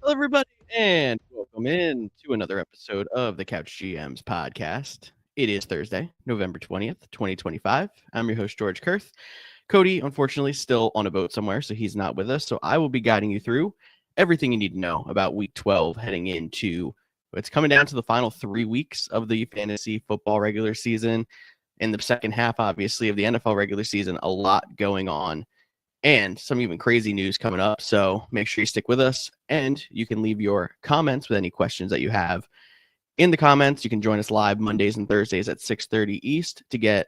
Hello, everybody, and welcome in to another episode of the Couch GMs podcast. It is Thursday, November 20th, 2025. I'm your host, George Kurth. Cody, unfortunately, still on a boat somewhere, so he's not with us. So I will be guiding you through everything you need to know about week 12 heading into it's coming down to the final 3 weeks of the fantasy football regular season. In the second half, obviously, of the NFL regular season, a lot going on and some even crazy news coming up. So make sure you stick with us, and you can leave your comments with any questions that you have in the comments. You can join us live Mondays and Thursdays at 6:30 East to get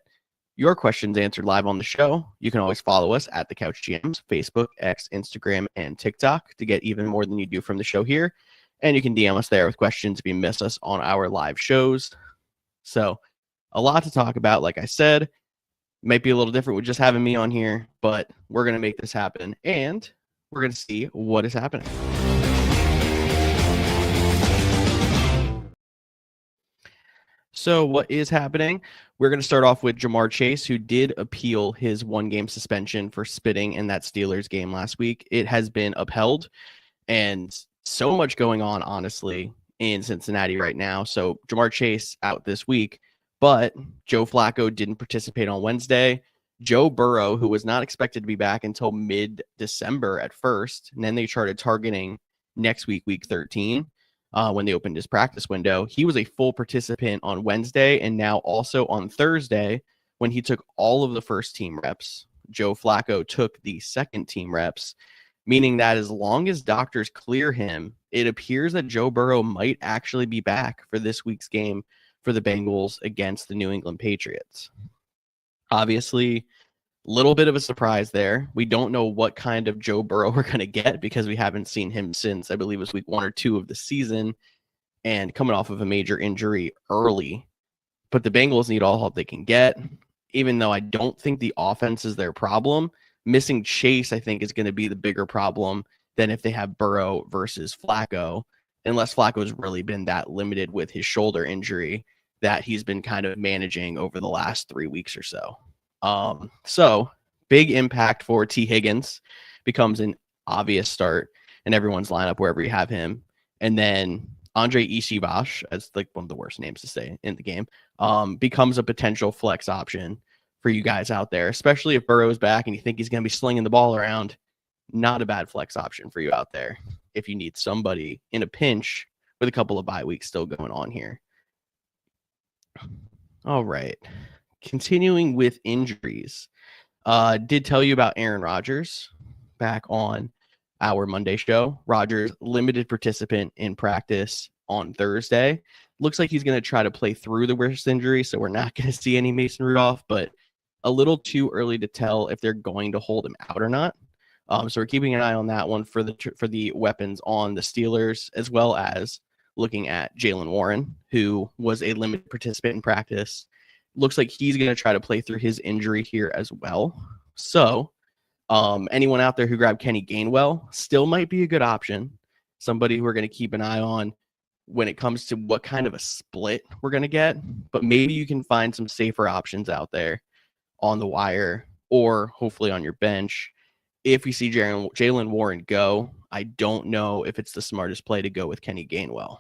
your questions answered live on the show. You can always follow us at the Couch GMs, Facebook, X, Instagram, and TikTok to get even more than you do from the show here. And you can DM us there with questions if you miss us on our live shows. So a lot to talk about, like I said. Might be a little different with just having me on here, but we're going to make this happen, and we're going to see what is happening. So what is happening? We're going to start off with Jamar Chase, who did appeal his one-game suspension for spitting in that Steelers game last week. It has been upheld, and so much going on, honestly, in Cincinnati right now. So Jamar Chase out this week. But Joe Flacco didn't participate on Wednesday. Joe Burrow, who was not expected to be back until mid-December at first, and then they started targeting next week, week 13, when they opened his practice window. He was a full participant on Wednesday, and now also on Thursday, when he took all of the first team reps, Joe Flacco took the second team reps, meaning that as long as doctors clear him, it appears that Joe Burrow might actually be back for this week's game for the Bengals against the New England Patriots. Obviously, a little bit of a surprise there. We don't know what kind of Joe Burrow we're going to get because we haven't seen him since, I believe it was week 1 or 2 of the season, and coming off of a major injury early. But the Bengals need all help they can get, even though I don't think the offense is their problem. Missing Chase, I think, is going to be the bigger problem than if they have Burrow versus Flacco, unless Flacco's really been that limited with his shoulder injury that he's been kind of managing over the last 3 weeks or so. So big impact for T. Higgins, becomes an obvious start in everyone's lineup wherever you have him. And then Andre Isivash, as like one of the worst names to say in the game, becomes a potential flex option for you guys out there, especially if Burrow's back and you think he's going to be slinging the ball around. Not a bad flex option for you out there if you need somebody in a pinch with a couple of bye weeks still going on here. All right. Continuing with injuries. Did tell you about Aaron Rodgers back on our Monday show. Rodgers, limited participant in practice on Thursday. Looks like he's going to try to play through the wrist injury, so we're not going to see any Mason Rudolph, but a little too early to tell if they're going to hold him out or not. So we're keeping an eye on that one for the weapons on the Steelers, as well as looking at Jaylen Warren, who was a limited participant in practice. Looks like he's going to try to play through his injury here as well. So anyone out there who grabbed Kenny Gainwell still might be a good option. Somebody who we're going to keep an eye on when it comes to what kind of a split we're going to get. But maybe you can find some safer options out there on the wire or hopefully on your bench. If we see Jaylen Warren go, I don't know if it's the smartest play to go with Kenny Gainwell.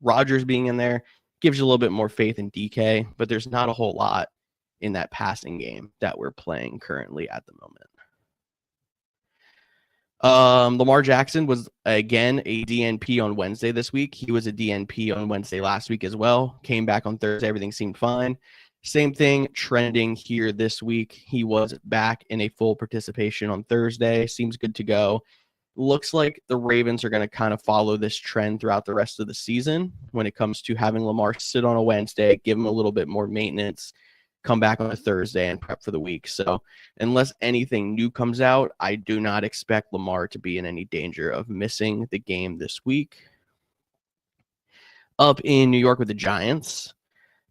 Rodgers being in there gives you a little bit more faith in DK, but there's not a whole lot in that passing game that we're playing currently at the moment. Lamar Jackson was, again, a DNP on Wednesday this week. He was a DNP on Wednesday last week as well. Came back on Thursday. Everything seemed fine. Same thing trending here this week. He was back in a full participation on Thursday. Seems good to go. Looks like the Ravens are going to kind of follow this trend throughout the rest of the season when it comes to having Lamar sit on a Wednesday, give him a little bit more maintenance, come back on a Thursday and prep for the week. So unless anything new comes out, I do not expect Lamar to be in any danger of missing the game this week. Up in New York with the Giants,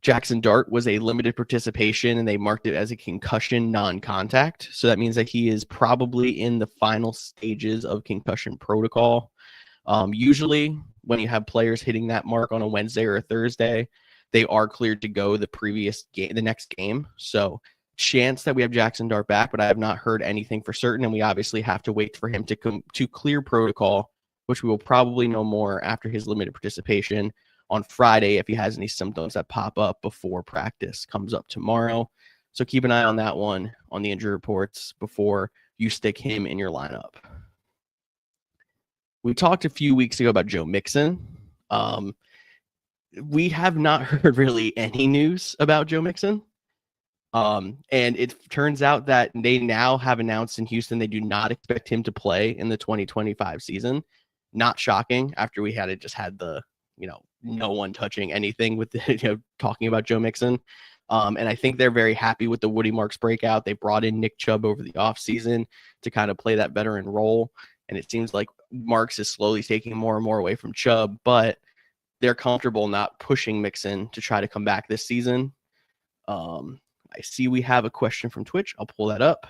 Jackson Dart was a limited participation, and they marked it as a concussion non-contact. So that means that he is probably in the final stages of concussion protocol. Usually, when you have players hitting that mark on a Wednesday or a Thursday, they are cleared to go the next game. So chance that we have Jackson Dart back, but I have not heard anything for certain, and we obviously have to wait for him to clear protocol which we will probably know more after his limited participation on Friday if he has any symptoms that pop up before practice comes up tomorrow. So keep an eye on that one on the injury reports before you stick him in your lineup. We talked a few weeks ago about Joe Mixon. We have not heard really any news about Joe Mixon. And it turns out that they now have announced in Houston they do not expect him to play in the 2025 season. Not shocking after we had the, no one touching anything with the, talking about Joe Mixon. And I think they're very happy with the Woody Marks breakout. They brought in Nick Chubb over the offseason to kind of play that veteran role. And it seems like Marks is slowly taking more and more away from Chubb, but they're comfortable not pushing Mixon to try to come back this season. I see we have a question from Twitch. I'll pull that up.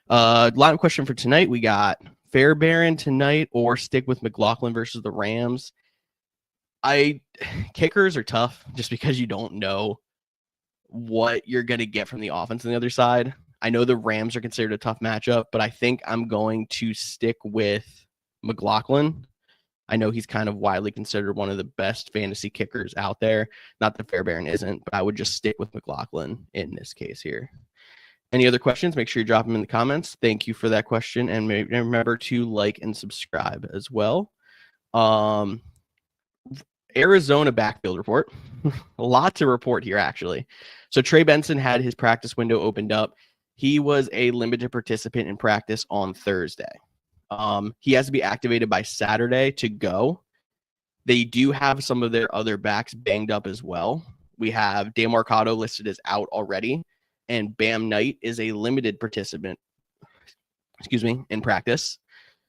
Lineup question for tonight. We got Fairbairn tonight or stick with McLaughlin versus the Rams. Kickers are tough just because you don't know what you're going to get from the offense on the other side. I know the Rams are considered a tough matchup, but I think I'm going to stick with McLaughlin. I know he's kind of widely considered one of the best fantasy kickers out there. Not that Fairbairn isn't, but I would just stick with McLaughlin in this case here. Any other questions? Make sure you drop them in the comments. Thank you for that question. And remember to like and subscribe as well. Arizona backfield report. A lot to report here, actually. So Trey Benson had his practice window opened up. He was a limited participant in practice on Thursday. He has to be activated by Saturday to go. They do have some of their other backs banged up as well. We have DeMarcado listed as out already, and Bam Knight is a limited participant, in practice.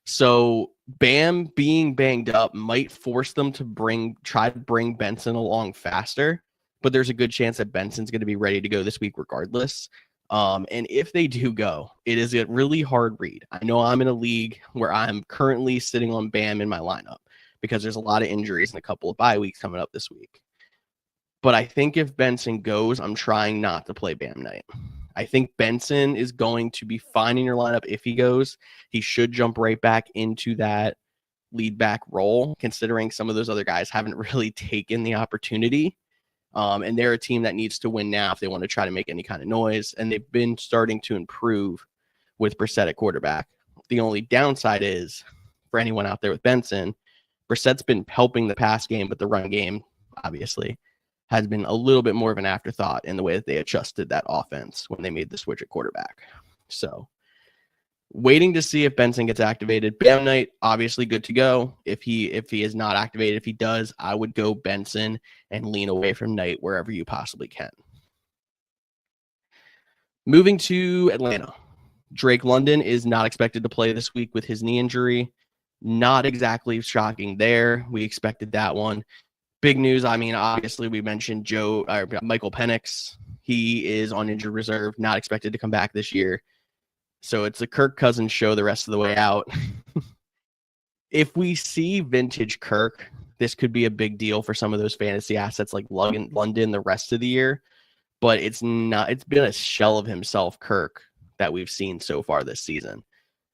So Bam being banged up might force them to try to bring Benson along faster, but there's a good chance that Benson's going to be ready to go this week regardless. And if they do go, it is a really hard read. I know I'm in a league where I'm currently sitting on Bam in my lineup because there's a lot of injuries and a couple of bye weeks coming up this week. But I think if Benson goes, I'm trying not to play Bam Knight. I think Benson is going to be fine in your lineup if he goes. He should jump right back into that lead back role, considering some of those other guys haven't really taken the opportunity. And they're a team that needs to win now if they want to try to make any kind of noise. And they've been starting to improve with Brissett at quarterback. The only downside is, for anyone out there with Benson, Brissett's been helping the pass game, but the run game, obviously, has been a little bit more of an afterthought in the way that they adjusted that offense when they made the switch at quarterback. So waiting to see if Benson gets activated. Bam Knight, obviously good to go. If he is not activated, if he does, I would go Benson and lean away from Knight wherever you possibly can. Moving to Atlanta. Drake London is not expected to play this week with his knee injury. Not exactly shocking there. We expected that one. Big news, I mean, obviously we mentioned Michael Penix. He is on injured reserve, not expected to come back this year. So it's a Kirk Cousins show the rest of the way out. If we see vintage Kirk, this could be a big deal for some of those fantasy assets like London the rest of the year. But it's not. It's been a shell of himself, Kirk, that we've seen so far this season.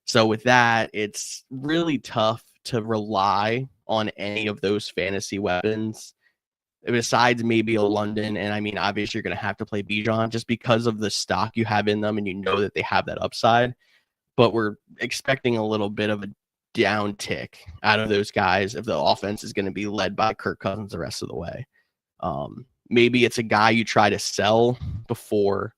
So with that, it's really tough to rely on any of those fantasy weapons besides maybe a London. And I mean, obviously you're going to have to play Bijan just because of the stock you have in them and you know that they have that upside. But we're expecting a little bit of a downtick out of those guys if the offense is going to be led by Kirk Cousins the rest of the way. Maybe it's a guy you try to sell before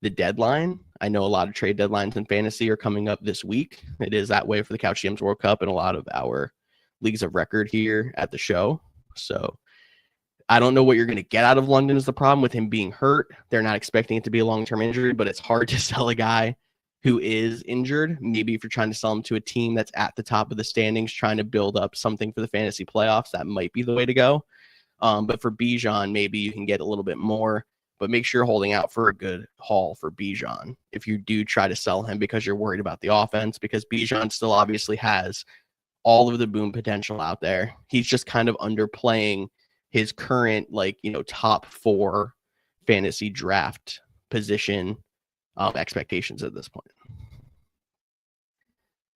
the deadline. I know a lot of trade deadlines in fantasy are coming up this week. It is that way for the Couch GMs World Cup and a lot of our leagues of record here at the show. So I don't know what you're going to get out of London is the problem with him being hurt. They're not expecting it to be a long-term injury, but it's hard to sell a guy who is injured. Maybe if you're trying to sell him to a team that's at the top of the standings, trying to build up something for the fantasy playoffs, that might be the way to go. But for Bijan, maybe you can get a little bit more, but make sure you're holding out for a good haul for Bijan if you do try to sell him because you're worried about the offense, because Bijan still obviously has all of the boom potential out there. He's just kind of underplaying his current, top 4 fantasy draft position expectations at this point.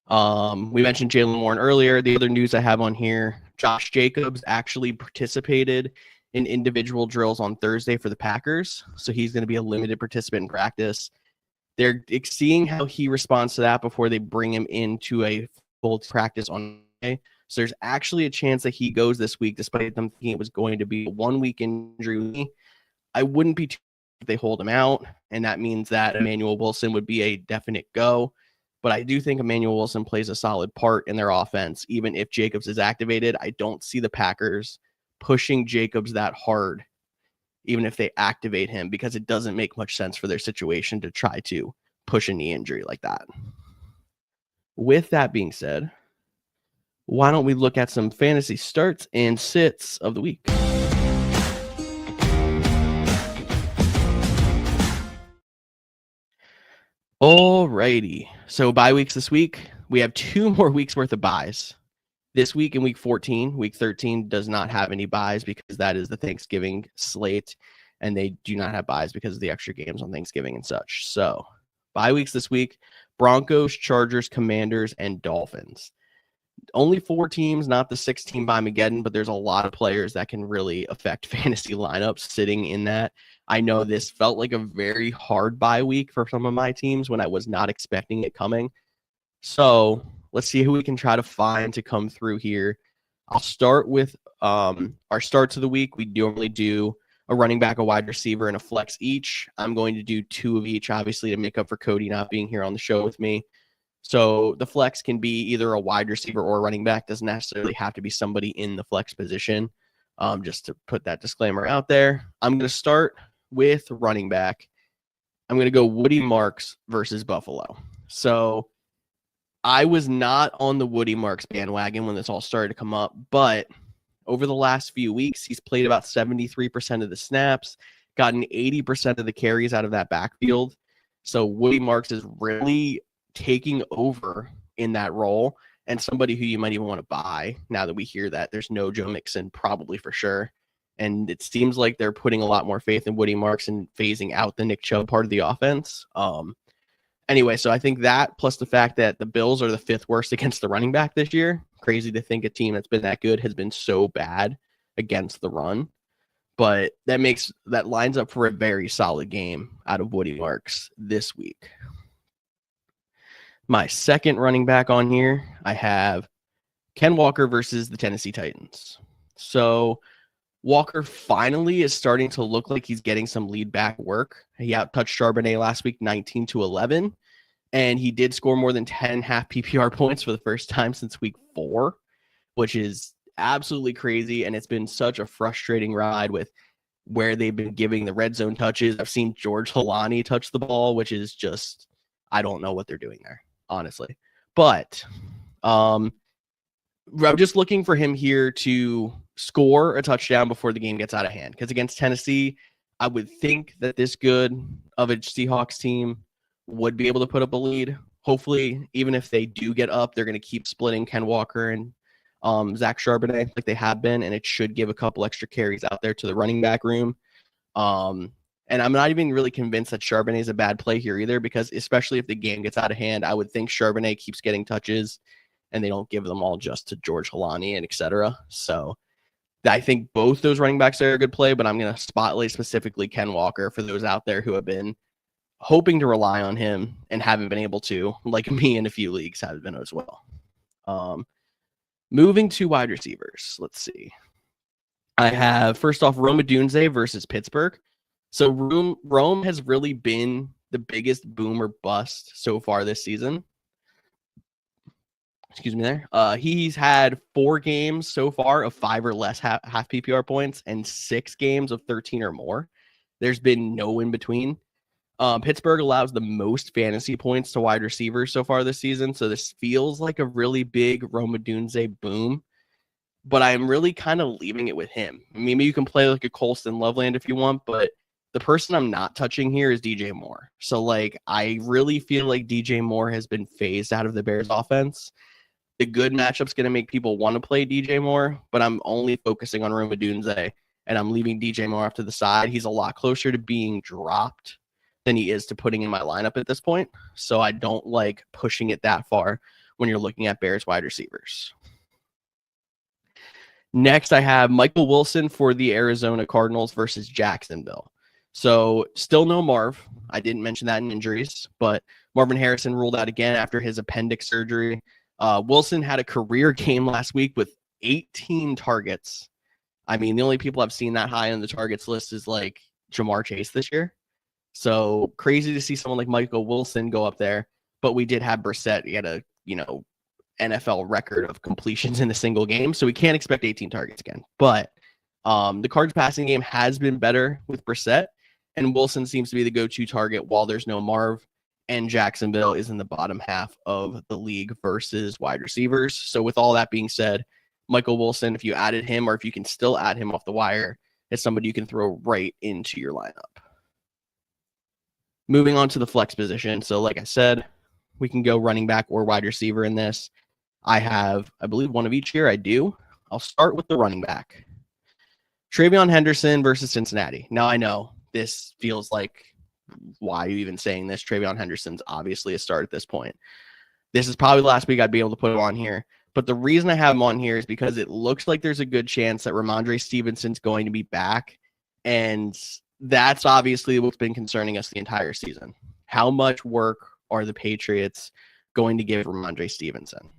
We mentioned Jalen Warren earlier. The other news I have on here, Josh Jacobs actually participated in individual drills on Thursday for the Packers. So he's going to be a limited participant in practice. They're seeing how he responds to that before they bring him into a full practice on Monday. So there's actually a chance that he goes this week, despite them thinking it was going to be a 1 week injury. I wouldn't be too if they hold him out, and that means that Emmanuel Wilson would be a definite go. But I do think Emmanuel Wilson plays a solid part in their offense. Even if Jacobs is activated, I don't see the Packers pushing Jacobs that hard, even if they activate him, because it doesn't make much sense for their situation to try to push a knee injury like that. With that being said, why don't we look at some fantasy starts and sits of the week? Alrighty. So bye weeks this week. We have 2 more weeks worth of buys. This week in week 14, week 13 does not have any buys because that is the Thanksgiving slate, and they do not have buys because of the extra games on Thanksgiving and such. So bye weeks this week, Broncos, Chargers, Commanders, and Dolphins. Only 4 teams, not the 6-team Bye-Mageddon, but there's a lot of players that can really affect fantasy lineups sitting in that. I know this felt like a very hard bye week for some of my teams when I was not expecting it coming. So let's see who we can try to find to come through here. I'll start with our starts of the week. We normally do a running back, a wide receiver, and a flex each. I'm going to do 2 of each, obviously, to make up for Cody not being here on the show with me. So the flex can be either a wide receiver or a running back. Doesn't necessarily have to be somebody in the flex position. Just to put that disclaimer out there. I'm going to start with running back. I'm going to go Woody Marks versus Buffalo. So I was not on the Woody Marks bandwagon when this all started to come up, but over the last few weeks, he's played about 73% of the snaps, gotten 80% of the carries out of that backfield. So Woody Marks is really taking over in that role, and somebody who you might even want to buy now that we hear that there's no Joe Mixon, probably for sure. And it seems like they're putting a lot more faith in Woody Marks and phasing out the Nick Chubb part of the offense. Anyway, so I think that plus the fact that the Bills are the 5th worst against the running back this year. Crazy to think a team that's been that good has been so bad against the run. But that lines up for a very solid game out of Woody Marks this week. My second running back on here, I have Ken Walker versus the Tennessee Titans. So Walker finally is starting to look like he's getting some lead back work. He out-touched Charbonnet last week, 19-11, and he did score more than 10 half PPR points for the first time since week 4, which is absolutely crazy, and it's been such a frustrating ride with where they've been giving the red zone touches. I've seen George Halani touch the ball, which is just, I don't know what they're doing there, honestly. But I'm just looking for him here to score a touchdown before the game gets out of hand. Because against Tennessee, I would think that this good of a Seahawks team would be able to put up a lead. Hopefully, even if they do get up, they're going to keep splitting Ken Walker and Zach Charbonnet like they have been, and it should give a couple extra carries out there to the running back room. And I'm not even really convinced that Charbonnet is a bad play here either, because especially if the game gets out of hand, I would think Charbonnet keeps getting touches and they don't give them all just to George Halani and etc. So I think both those running backs are a good play, but I'm going to spotlight specifically Ken Walker for those out there who have been hoping to rely on him and haven't been able to, like me in a few leagues have been as well. Moving to wide receivers, let's see. I have, first off, Rome Odunze versus Pittsburgh. So Rome has really been the biggest boom or bust so far this season. Excuse me there. He's had 4 games so far of 5 or less half PPR points and 6 games of 13 or more. There's been no in between. Pittsburgh allows the most fantasy points to wide receivers so far this season, so this feels like a really big Rome Odunze boom. But I'm really kind of leaving it with him. Maybe you can play like a Colston Loveland if you want, but the person I'm not touching here is DJ Moore. So, like, I really feel like DJ Moore has been phased out of the Bears offense. The good matchup's going to make people want to play DJ Moore, but I'm only focusing on Rome Odunze, and I'm leaving DJ Moore off to the side. He's a lot closer to being dropped than he is to putting in my lineup at this point, so I don't like pushing it that far when you're looking at Bears wide receivers. Next, I have Michael Wilson for the Arizona Cardinals versus Jacksonville. So still no Marv. I didn't mention that in injuries, but Marvin Harrison ruled out again after his appendix surgery. Wilson had a career game last week with 18 targets. I mean, the only people I've seen that high on the targets list is like Jamar Chase this year. So crazy to see someone like Michael Wilson go up there. But we did have Brissett. He had a, NFL record of completions in a single game. So we can't expect 18 targets again. But the Cards passing game has been better with Brissett. And Wilson seems to be the go-to target while there's no Marv. And Jacksonville is in the bottom half of the league versus wide receivers. So with all that being said, Michael Wilson, if you added him or if you can still add him off the wire, is somebody you can throw right into your lineup. Moving on to the flex position. So like I said, we can go running back or wide receiver in this. I have, I believe, one of each here. I do. I'll start with the running back. TreVeyon Henderson versus Cincinnati. Now I know this feels like, why are you even saying this? TreVeyon Henderson's obviously a start at this point. This is probably the last week I'd be able to put him on here. But the reason I have him on here is because it looks like there's a good chance that Ramondre Stevenson's going to be back. And that's obviously what's been concerning us the entire season. How much work are the Patriots going to give Ramondre Stevenson?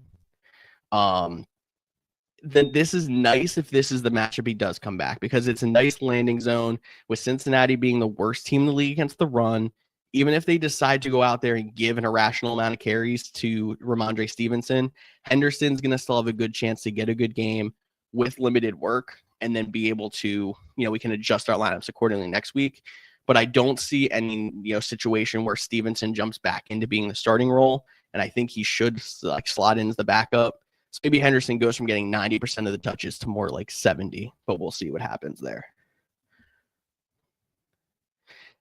Then this is nice if this is the matchup he does come back, because it's a nice landing zone with Cincinnati being the worst team in the league against the run. Even if they decide to go out there and give an irrational amount of carries to Ramondre Stevenson, Henderson's going to still have a good chance to get a good game with limited work and then be able to, we can adjust our lineups accordingly next week. But I don't see any, situation where Stevenson jumps back into being the starting role. And I think he should slot in as the backup. So maybe Henderson goes from getting 90% of the touches to more like 70, but we'll see what happens there.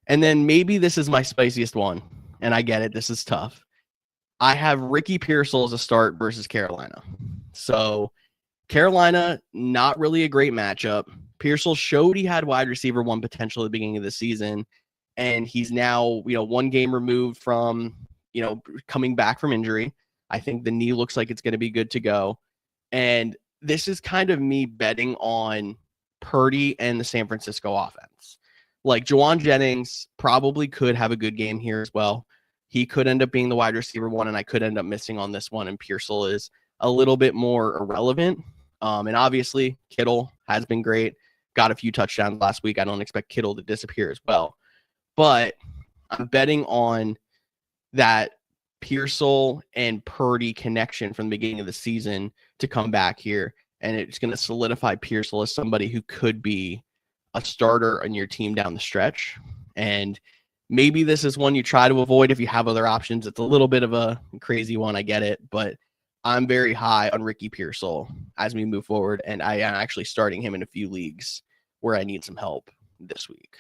And then maybe this is my spiciest one, and I get it, this is tough. I have Ricky Pearsall as a start versus Carolina. So Carolina, not really a great matchup. Pearsall showed he had wide receiver one potential at the beginning of the season, and he's now, one game removed from, coming back from injury. I think the knee looks like it's going to be good to go. And this is kind of me betting on Purdy and the San Francisco offense. Like Juwan Jennings probably could have a good game here as well. He could end up being the wide receiver one, and I could end up missing on this one. And Pearsall is a little bit more irrelevant. And obviously Kittle has been great. Got a few touchdowns last week. I don't expect Kittle to disappear as well. But I'm betting on that Pearsall and Purdy connection from the beginning of the season to come back here. And it's going to solidify Pearsall as somebody who could be a starter on your team down the stretch. And maybe this is one you try to avoid if you have other options. It's a little bit of a crazy one. I get it, but I'm very high on Ricky Pearsall as we move forward. And I am actually starting him in a few leagues where I need some help this week.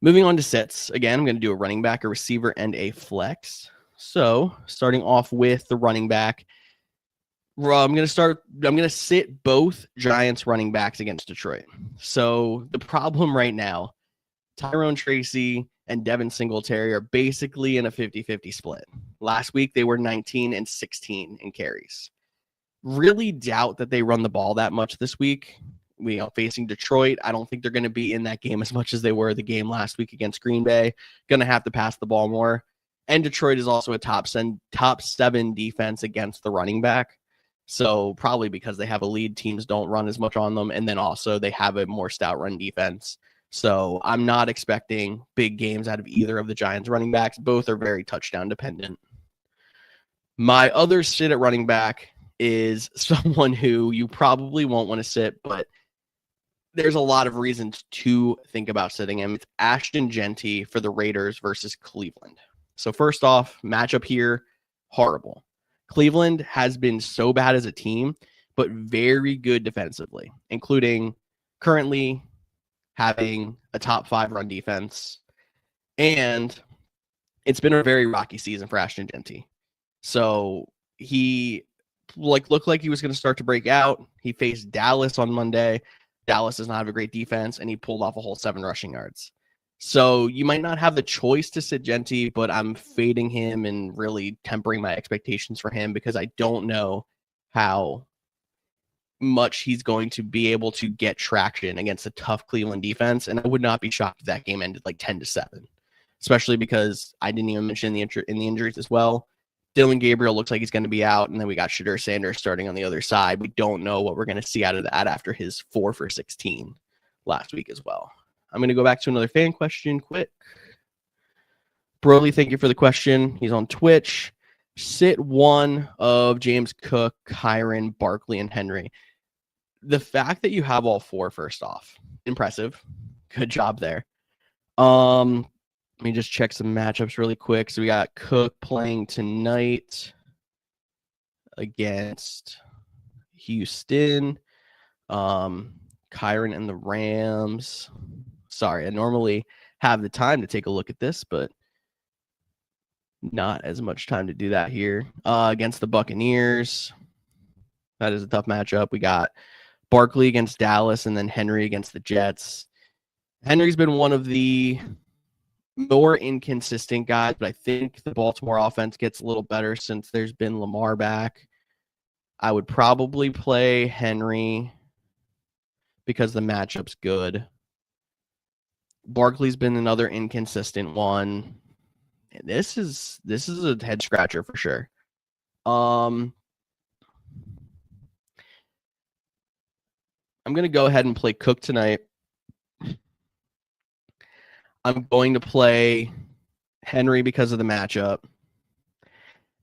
Moving on to sets. Again, I'm going to do a running back, a receiver, and a flex. So starting off with the running back, I'm going to sit both Giants running backs against Detroit. So the problem right now, Tyrone Tracy and Devin Singletary are basically in a 50-50 split. Last week, they were 19 and 16 in carries. Really doubt that they run the ball that much this week. Facing Detroit, I don't think they're going to be in that game as much as they were the game last week against Green Bay. Going to have to pass the ball more. And Detroit is also a top 7 defense against the running back. So probably because they have a lead, teams don't run as much on them. And then also they have a more stout run defense. So I'm not expecting big games out of either of the Giants running backs. Both are very touchdown dependent. My other sit at running back is someone who you probably won't want to sit, but there's a lot of reasons to think about sitting him. It's Ashton Genty for the Raiders versus Cleveland. So first off, matchup here, horrible. Cleveland has been so bad as a team, but very good defensively, including currently having a top 5 run defense. And it's been a very rocky season for Ashton Genty. So he looked like he was going to start to break out. He faced Dallas on Monday. Dallas does not have a great defense, and he pulled off a whole 7 rushing yards. So you might not have the choice to sit Genty, but I'm fading him and really tempering my expectations for him because I don't know how much he's going to be able to get traction against a tough Cleveland defense. And I would not be shocked if that game ended like 10-7, especially because I didn't even mention in the injuries as well. Dylan Gabriel looks like he's going to be out, and then we got Shadur Sanders starting on the other side. We don't know what we're going to see out of that after his 4 for 16 last week as well. I'm going to go back to another fan question quick. Broly, thank you for the question. He's on Twitch. Sit one of James Cook, Kyren, Barkley, and Henry. The fact that you have all 4, first off, impressive. Good job there. Let me just check some matchups really quick. So we got Cook playing tonight against Houston. Kyren and the Rams. Sorry, I normally have the time to take a look at this, but not as much time to do that here. Against the Buccaneers. That is a tough matchup. We got Barkley against Dallas and then Henry against the Jets. Henry's been one of the more inconsistent guys, but I think the Baltimore offense gets a little better since there's been Lamar back. I would probably play Henry because the matchup's good. Barkley's been another inconsistent one. This is a head scratcher for sure. I'm going to go ahead and play Cook tonight. I'm going to play Henry because of the matchup.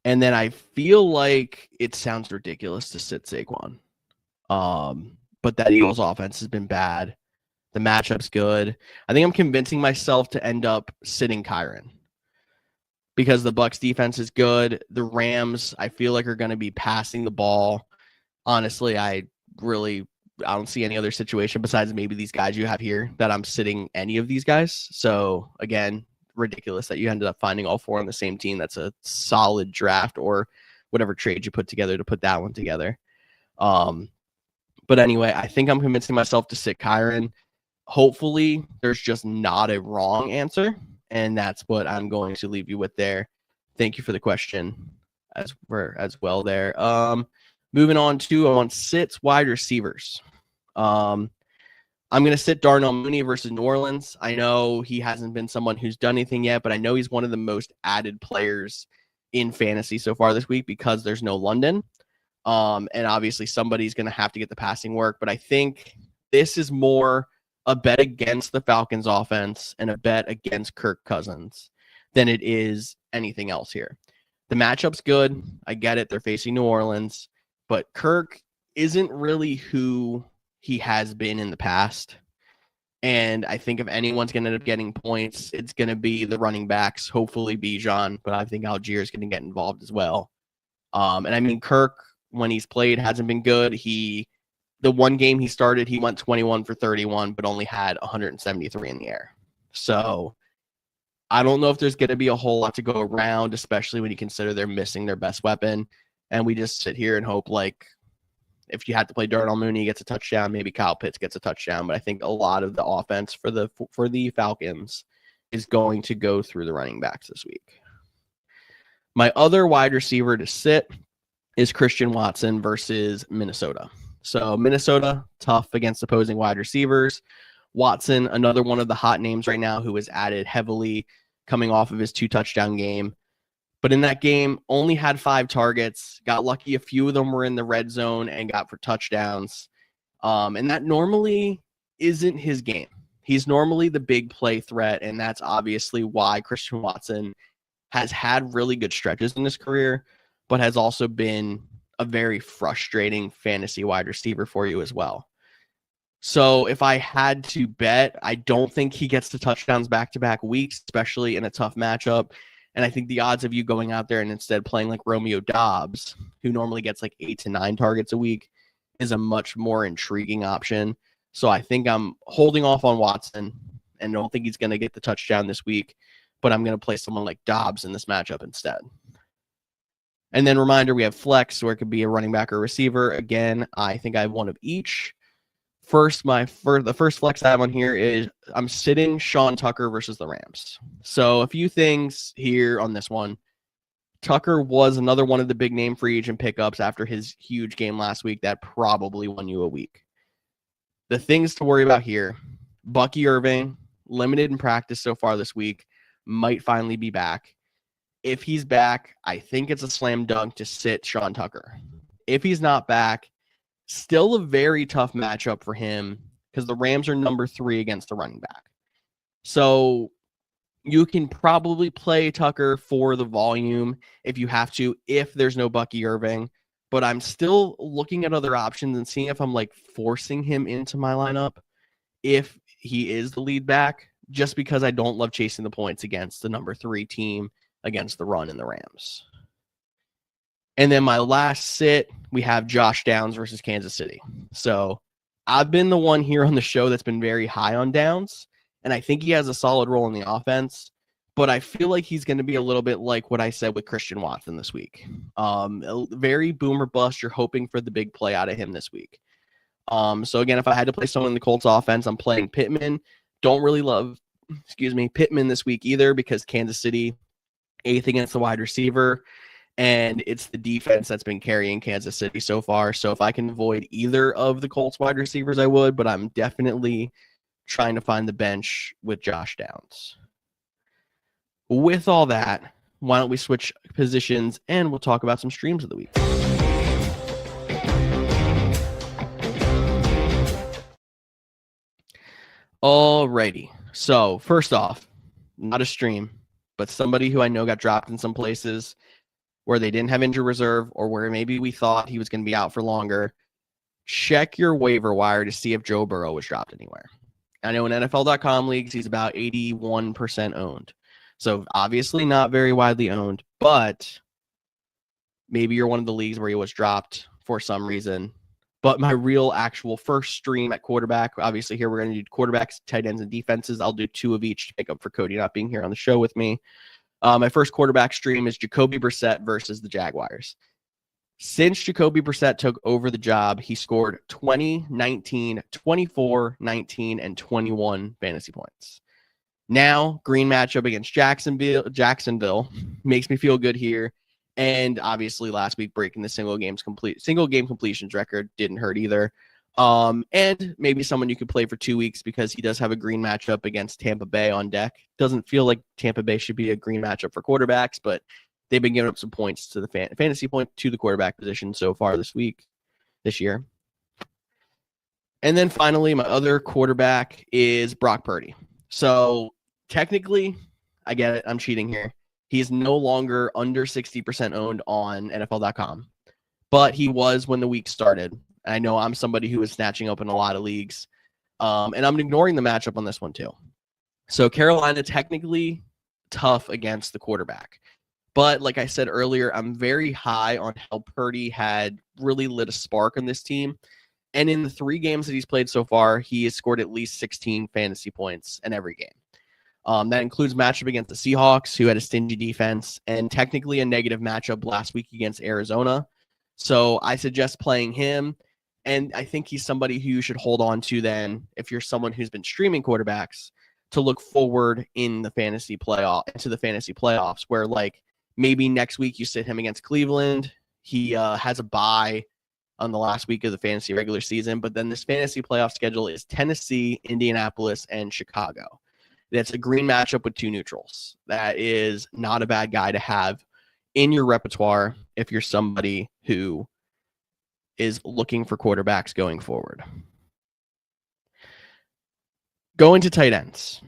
And then I feel like it sounds ridiculous to sit Saquon. But that Eagles offense has been bad. The matchup's good. I think I'm convincing myself to end up sitting Kyren because the Bucs defense is good. The Rams, I feel like, are going to be passing the ball. Honestly, I don't see any other situation besides maybe these guys you have here that I'm sitting any of these guys. So again, ridiculous that you ended up finding all 4 on the same team. That's a solid draft or whatever trade you put together to put that one together. But anyway, I think I'm convincing myself to sit Kyren. Hopefully there's just not a wrong answer. And that's what I'm going to leave you with there. Thank you for the question as well there. Moving on to, I want sits wide receivers. I'm going to sit Darnell Mooney versus New Orleans. I know he hasn't been someone who's done anything yet, but I know he's one of the most added players in fantasy so far this week because there's no London. And obviously somebody's going to have to get the passing work, but I think this is more a bet against the Falcons offense and a bet against Kirk Cousins than it is anything else here. The matchup's good. I get it. They're facing New Orleans, but Kirk isn't really who he has been in the past. And I think if anyone's going to end up getting points, it's going to be the running backs, hopefully Bijan, but I think Algier is going to get involved as well. And I mean, Kirk, when he's played, hasn't been good. The one game he started, he went 21 for 31, but only had 173 in the air. So I don't know if there's going to be a whole lot to go around, especially when you consider they're missing their best weapon. And we just sit here and hope, like, if you had to play Darnell Mooney, he gets a touchdown, maybe Kyle Pitts gets a touchdown. But I think a lot of the offense for the Falcons is going to go through the running backs this week. My other wide receiver to sit is Christian Watson versus Minnesota. So Minnesota, tough against opposing wide receivers. Watson, another one of the hot names right now who was added heavily coming off of his 2-touchdown game. But in that game, only had 5 targets. Got lucky a few of them were in the red zone and got for touchdowns. And that normally isn't his game. He's normally the big play threat, and that's obviously why Christian Watson has had really good stretches in his career, but has also been a very frustrating fantasy wide receiver for you as well. So if I had to bet, I don't think he gets the touchdowns back-to-back weeks, especially in a tough matchup. And I think the odds of you going out there and instead playing like Romeo Doubs, who normally gets like 8 to 9 targets a week, is a much more intriguing option. So I think I'm holding off on Watson and don't think he's going to get the touchdown this week, but I'm going to play someone like Doubs in this matchup instead. And then reminder, we have flex, where it could be a running back or receiver. Again, I think I have one of each. The first flex I have on here is I'm sitting Sean Tucker versus the Rams. So a few things here on this one. Tucker was another one of the big name free agent pickups after his huge game last week that probably won you a week. The things to worry about here, Bucky Irving, limited in practice so far this week, might finally be back. If he's back, I think it's a slam dunk to sit Sean Tucker. If he's not back, still a very tough matchup for him because the Rams are number 3 against the running back. So you can probably play Tucker for the volume if you have to, if there's no Bucky Irving. But I'm still looking at other options and seeing if I'm like forcing him into my lineup if he is the lead back, just because I don't love chasing the points against the number 3 team against the run in the Rams. And then my last sit, we have Josh Downs versus Kansas City. So I've been the one here on the show that's been very high on Downs, and I think he has a solid role in the offense, but I feel like he's going to be a little bit like what I said with Christian Watson this week. Very boomer bust. You're hoping for the big play out of him this week. So again, if I had to play someone in the Colts offense, I'm playing Pittman. Don't really love, Pittman this week either because Kansas City, 8th against the wide receiver, and it's the defense that's been carrying Kansas City so far. So if I can avoid either of the Colts wide receivers, I would, but I'm definitely trying to find the bench with Josh Downs. With all that, why don't we switch positions and we'll talk about some streams of the week. Alrighty. So first off, not a stream, but somebody who I know got dropped in some places where they didn't have injury reserve or where maybe we thought he was going to be out for longer. Check your waiver wire to see if Joe Burrow was dropped anywhere. I know in NFL.com leagues, he's about 81% owned. So obviously not very widely owned, but maybe you're one of the leagues where he was dropped for some reason. But my real actual first stream at quarterback, obviously here we're going to do quarterbacks, tight ends, and defenses. I'll do 2 of each to make up for Cody not being here on the show with me. My first quarterback stream is Jacoby Brissett versus the Jaguars. Since Jacoby Brissett took over the job, he scored 20, 19, 24, 19, and 21 fantasy points. Now, green matchup against Jacksonville makes me feel good here. And obviously last week breaking the single game completions record didn't hurt either. And maybe someone you could play for 2 weeks because he does have a green matchup against Tampa Bay on deck. Doesn't feel like Tampa Bay should be a green matchup for quarterbacks, but they've been giving up some points to the fantasy point to the quarterback position so far this year. And then finally, my other quarterback is Brock Purdy. So technically, I get it. I'm cheating here. He is no longer under 60% owned on NFL.com, but he was when the week started. I know I'm somebody who is snatching up in a lot of leagues, and I'm ignoring the matchup on this one too. So Carolina technically tough against the quarterback. But like I said earlier, I'm very high on how Purdy had really lit a spark on this team. And in the 3 games that he's played so far, he has scored at least 16 fantasy points in every game. That includes matchup against the Seahawks, who had a stingy defense, and technically a negative matchup last week against Arizona. So I suggest playing him. And I think he's somebody who you should hold on to then if you're someone who's been streaming quarterbacks to look forward in the fantasy playoffs where like maybe next week you sit him against Cleveland. He has a bye on the last week of the fantasy regular season, but then this fantasy playoff schedule is Tennessee, Indianapolis, and Chicago. That's a green matchup with 2 neutrals. That is not a bad guy to have in your repertoire if you're somebody who is looking for quarterbacks going forward. Going to tight ends,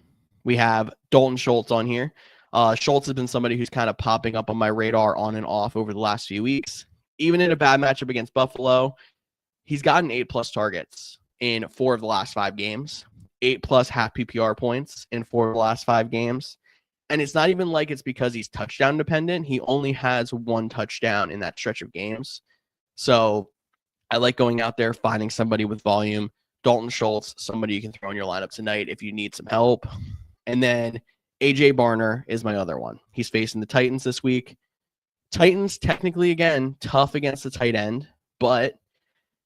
we have Dalton Schultz on here. Schultz has been somebody who's kind of popping up on my radar on and off over the last few weeks. Even in a bad matchup against Buffalo, he's gotten 8+ targets in 4 of the last 5 games, 8+ half PPR points in 4 of the last 5 games. And it's not even like it's because he's touchdown dependent. He only has 1 touchdown in that stretch of games. So I like going out there, finding somebody with volume. Dalton Schultz, somebody you can throw in your lineup tonight if you need some help. And then AJ Barner is my other one. He's facing the Titans this week. Titans, technically, again, tough against the tight end, but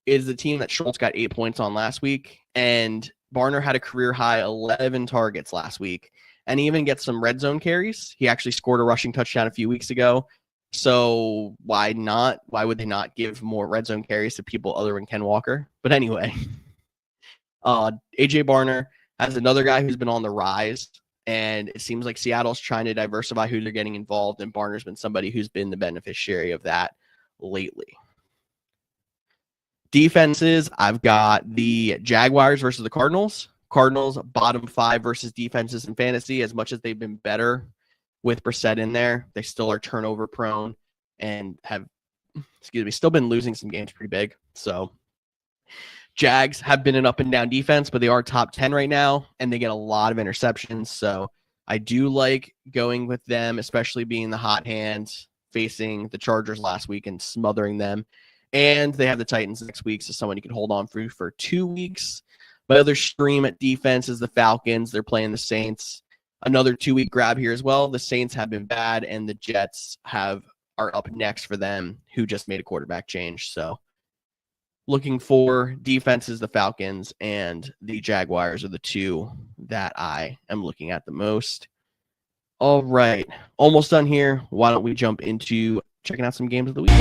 is the team that Schultz got 8 points on last week, and Barner had a career high 11 targets last week, and he even gets some red zone carries. He actually scored a rushing touchdown a few weeks ago. So why not? Why would they not give more red zone carries to people other than Ken Walker? But anyway, AJ Barner has another guy who's been on the rise, and it seems like Seattle's trying to diversify who they're getting involved, and Barner's been somebody who's been the beneficiary of that lately. Defenses, I've got the Jaguars versus the Cardinals. Cardinals bottom 5 versus defenses in fantasy. As much as they've been better with Brissett in there, they still are turnover prone and have, still been losing some games pretty big. So Jags have been an up and down defense, but they are top 10 right now, and they get a lot of interceptions. So I do like going with them, especially being the hot hands facing the Chargers last week and smothering them. And they have the Titans next week, so someone you can hold on for 2 weeks. My other stream at defense is the Falcons. They're playing the Saints. Another 2-week grab here as well. The Saints have been bad, and the Jets are up next for them, who just made a quarterback change. So looking for defenses, the Falcons and the Jaguars are the 2 that I am looking at the most. All right, almost done here. Why don't we jump into checking out some games of the week?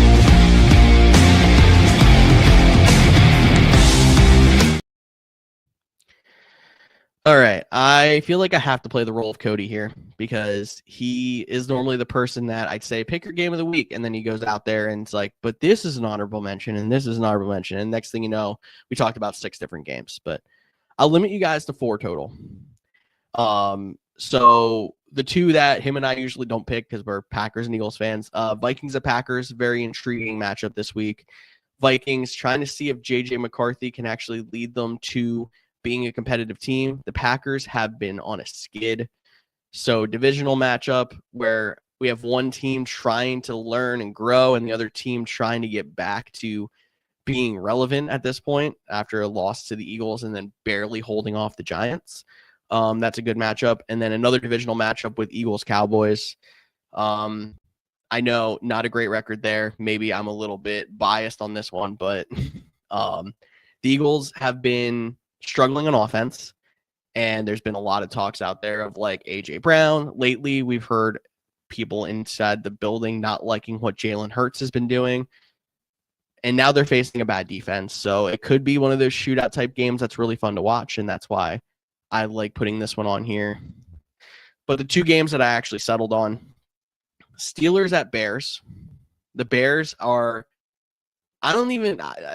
All right. I feel like I have to play the role of Cody here because he is normally the person that I'd say, pick your game of the week. And then he goes out there and it's like, but this is an honorable mention and this is an honorable mention. And next thing you know, we talked about 6 different games, but I'll limit you guys to 4 total. So the 2 that him and I usually don't pick because we're Packers and Eagles fans, Vikings at Packers, very intriguing matchup this week. Vikings trying to see if JJ McCarthy can actually lead them to being a competitive team. The Packers have been on a skid. So divisional matchup where we have one team trying to learn and grow and the other team trying to get back to being relevant at this point after a loss to the Eagles and then barely holding off the Giants. That's a good matchup. And then another divisional matchup with Eagles Cowboys. I know not a great record there. Maybe I'm a little bit biased on this one, but the Eagles have been struggling on offense, and there's been a lot of talks out there of like AJ Brown. Lately, we've heard people inside the building not liking what Jalen Hurts has been doing, and now they're facing a bad defense. So it could be one of those shootout type games that's really fun to watch, and that's why I like putting this one on here. But the 2 games that I actually settled on, Steelers at Bears. The Bears are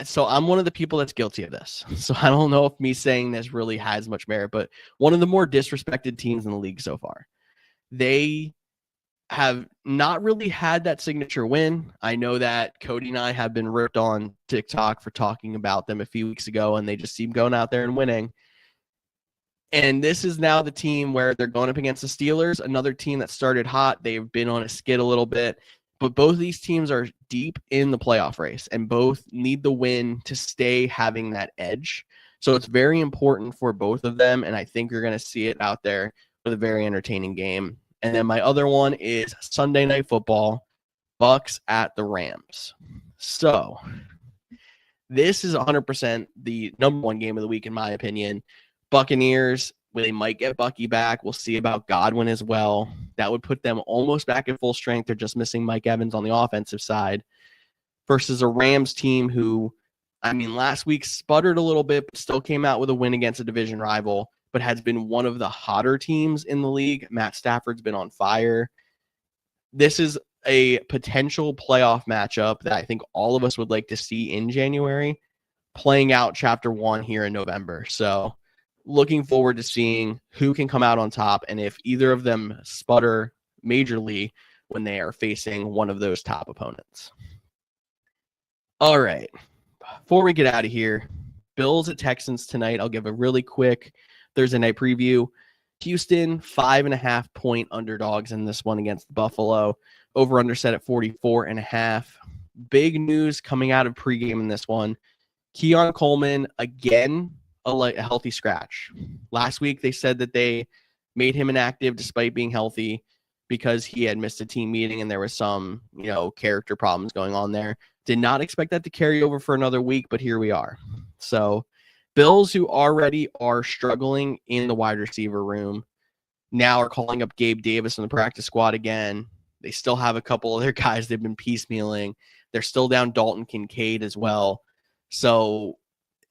so I'm one of the people that's guilty of this. So I don't know if me saying this really has much merit, but one of the more disrespected teams in the league so far. They have not really had that signature win. I know that Cody and I have been ripped on TikTok for talking about them a few weeks ago, and they just seem going out there and winning. And this is now the team where they're going up against the Steelers, another team that started hot. They've been on a skid a little bit. But both of these teams are deep in the playoff race and both need the win to stay having that edge. So it's very important for both of them, and I think you're going to see it out there with a very entertaining game. And then my other one is Sunday Night Football, Bucks at the Rams. So this is 100% the number 1 game of the week, in my opinion. Buccaneers, they might get Bucky back. We'll see about Godwin as well. That would put them almost back at full strength. They're just missing Mike Evans on the offensive side versus a Rams team who, last week sputtered a little bit, but still came out with a win against a division rival, but has been one of the hotter teams in the league. Matt Stafford's been on fire. This is a potential playoff matchup that I think all of us would like to see in January, playing out chapter 1 here in November. So looking forward to seeing who can come out on top and if either of them sputter majorly when they are facing one of those top opponents. All right. Before we get out of here, Bills at Texans tonight. I'll give a really quick Thursday night preview. Houston, 5.5-point underdogs in this one against Buffalo. Over-under set at 44.5. Big news coming out of pregame in this one. Keon Coleman, again, a healthy scratch. Last week, they said that they made him inactive despite being healthy because he had missed a team meeting and there was some, character problems going on there. Did not expect that to carry over for another week, but here we are. So Bills, who already are struggling in the wide receiver room, now are calling up Gabe Davis in the practice squad again. They still have a couple of their guys they've been piecemealing. They're still down Dalton Kincaid as well. So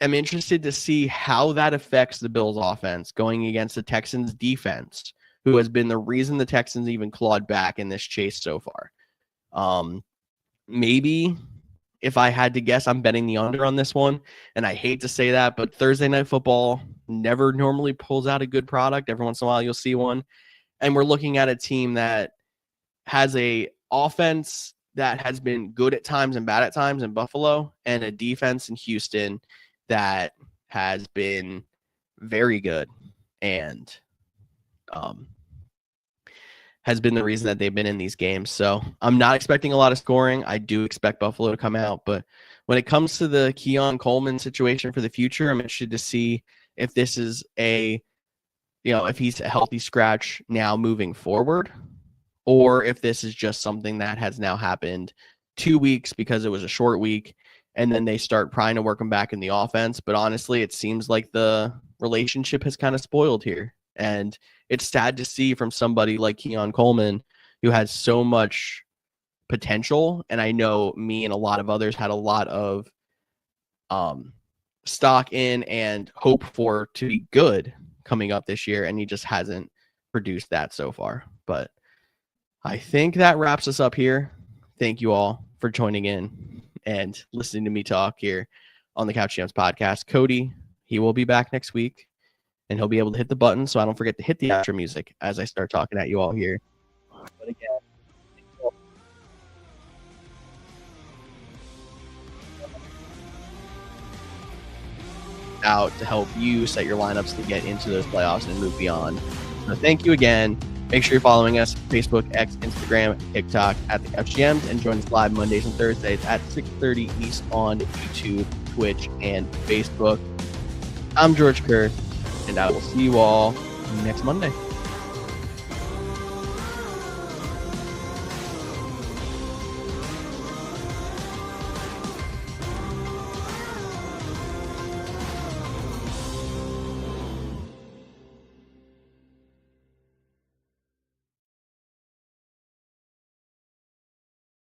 I'm interested to see how that affects the Bills offense going against the Texans defense, who has been the reason the Texans even clawed back in this chase so far. Maybe if I had to guess, I'm betting the under on this one. And I hate to say that, but Thursday Night Football never normally pulls out a good product. Every once in a while, you'll see one. And we're looking at a team that has a offense that has been good at times and bad at times in Buffalo, and a defense in Houston that has been very good and has been the reason that they've been in these games. So I'm not expecting a lot of scoring. I do expect Buffalo to come out, but when it comes to the Keon Coleman situation for the future, I'm interested to see if this is if he's a healthy scratch now moving forward, or if this is just something that has now happened 2 weeks because it was a short week, and then they start trying to work him back in the offense. But honestly, it seems like the relationship has kind of spoiled here. And it's sad to see from somebody like Keon Coleman, who has so much potential. And I know me and a lot of others had a lot of stock in and hope for to be good coming up this year. And he just hasn't produced that so far. But I think that wraps us up here. Thank you all for joining in and listening to me talk here on the Couch GMs podcast. Cody, he will be back next week, and he'll be able to hit the button so I don't forget to hit the outro music as I start talking at you all here. But again, out to help you set your lineups to get into those playoffs and move beyond. So thank you again. Make sure you're following us Facebook, X, Instagram, TikTok at the Couch GMs, and join us live Mondays and Thursdays at 6:30 East on YouTube, Twitch, and Facebook. I'm George Kerr, and I will see you all next Monday.